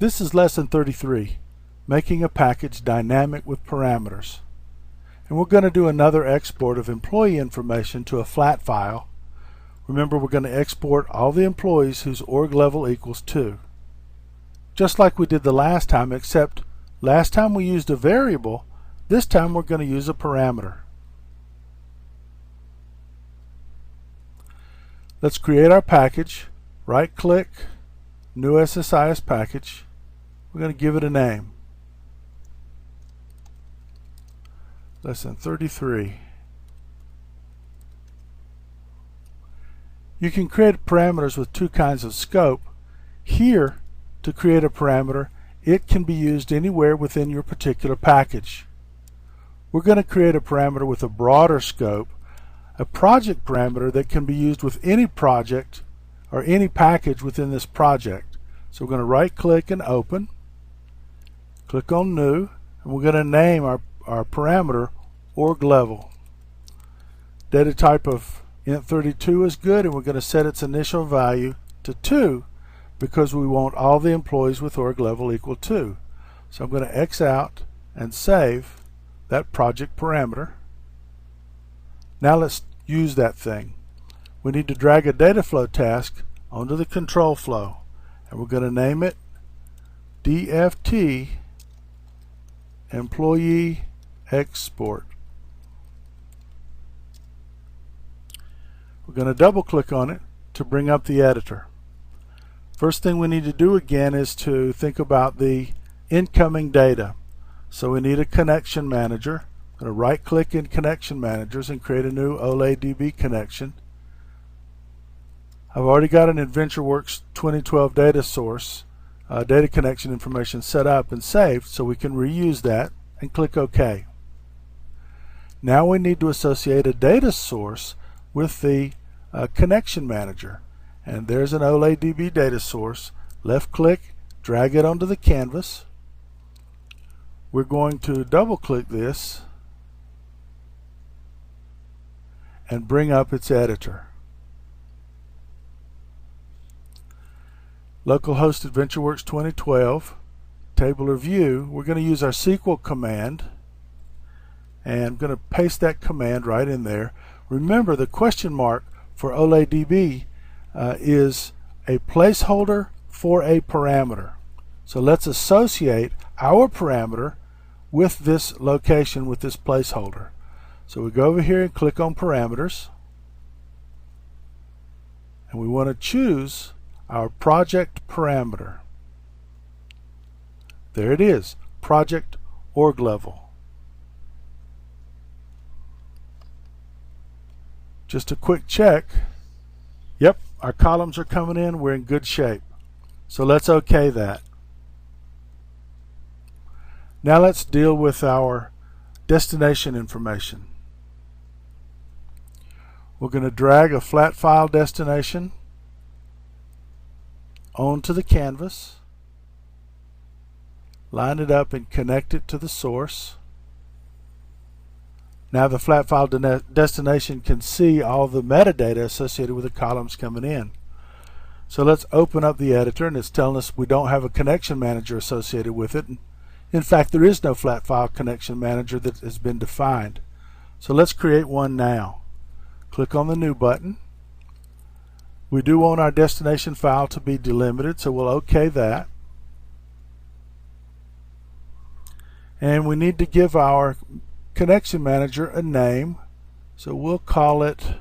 This is lesson 33, making a package dynamic with parameters. And we're going to do another export of employee information to a flat file. Remember, we're going to export all the employees whose org level equals 2. Just like we did the last time, except last time we used a variable, this time we're going to use a parameter. Let's create our package. Right click, new SSIS package. We're going to give it a name. Lesson 33. You can create parameters with two kinds of scope. Here, to create a parameter, it can be used anywhere within your particular package. We're going to create a parameter with a broader scope, a project parameter that can be used with any project or any package within this project. So we're going to right click and open, click on new, and we're going to name our parameter org level. Data type of int32 is good, and we're going to set its initial value to 2 because we want all the employees with org level equal 2. So I'm going to X out and save that project parameter. Now let's use that thing. We need to drag a data flow task onto the control flow, and we're going to name it DFT employee export. We're going to double click on it to bring up the editor. First thing we need to do again is to think about the incoming data. So we need a connection manager. I'm going to right click in connection managers and create a new OLADB connection. I've already got an AdventureWorks 2012 data source, data connection information set up and saved, so we can reuse that and click OK. Now we need to associate a data source with the connection manager. And there's an OLADB data source. Left click, drag it onto the canvas. We're going to double click this and bring up its editor. Localhost AdventureWorks 2012, table or view. We're going to use our SQL command, and I'm going to paste that command right in there. Remember, the question mark for OLADB is a placeholder for a parameter. So let's associate our parameter with this location, with this placeholder. So we go over here and click on parameters, and we want to choose our project parameter. There it is, project org level. Just a quick check. Yep, our columns are coming in. We're in good shape. So let's OK that. Now let's deal with our destination information. We're going to drag a flat file destination onto the canvas, line it up and connect it to the source. Now the flat file destination can see all the metadata associated with the columns coming in. So let's open up the editor, and it's telling us we don't have a connection manager associated with it. In fact, there is no flat file connection manager that has been defined. So let's create one now. Click on the new button. We do want our destination file to be delimited, so we'll OK that. And we need to give our connection manager a name, so we'll call it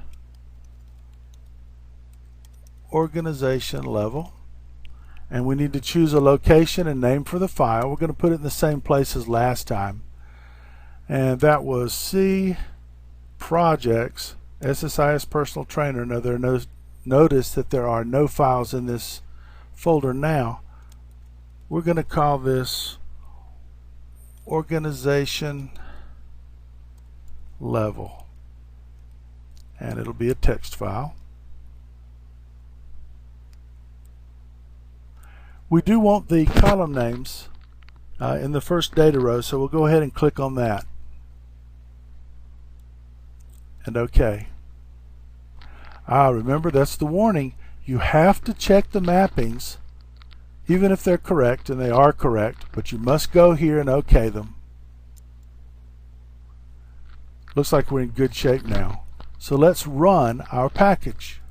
organization level. And we need to choose a location and name for the file. We're going to put it in the same place as last time, and that was C projects SSIS personal trainer. Now notice that there are no files in this folder now. We're going to call this organization level, and it'll be a text file. We do want the column names in the first data row, so we'll go ahead and click on that and OK. Remember, that's the warning. You have to check the mappings even if they're correct, and they are correct, but you must go here and OK them. Looks like we're in good shape now. So let's run our package.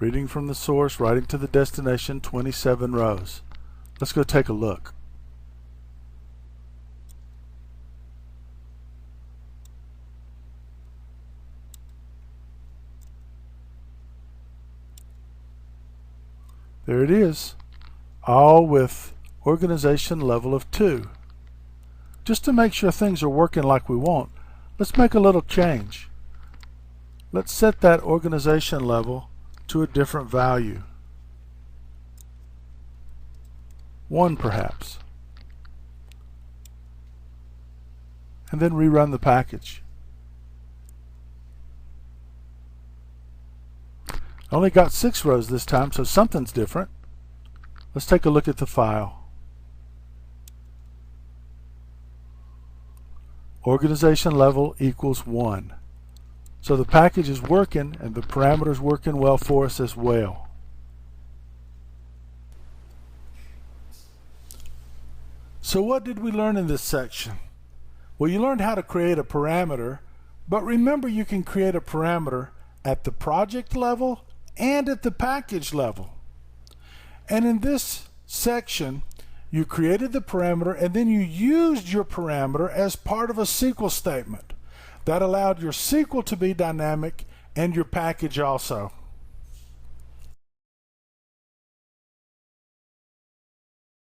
Reading from the source, writing to the destination, 27 rows. Let's go take a look. There it is, all with organization level of 2. Just to make sure things are working like we want, let's make a little change. Let's set that organization level to a different value. 1 perhaps. And then rerun the package. I only got 6 rows this time, so something's different. Let's take a look at the file. Organization level equals 1. So the package is working and the parameters working well for us as well. So what did we learn in this section? Well, you learned how to create a parameter, but remember you can create a parameter at the project level and at the package level. And in this section, you created the parameter and then you used your parameter as part of a SQL statement. That allowed your SQL to be dynamic and your package also.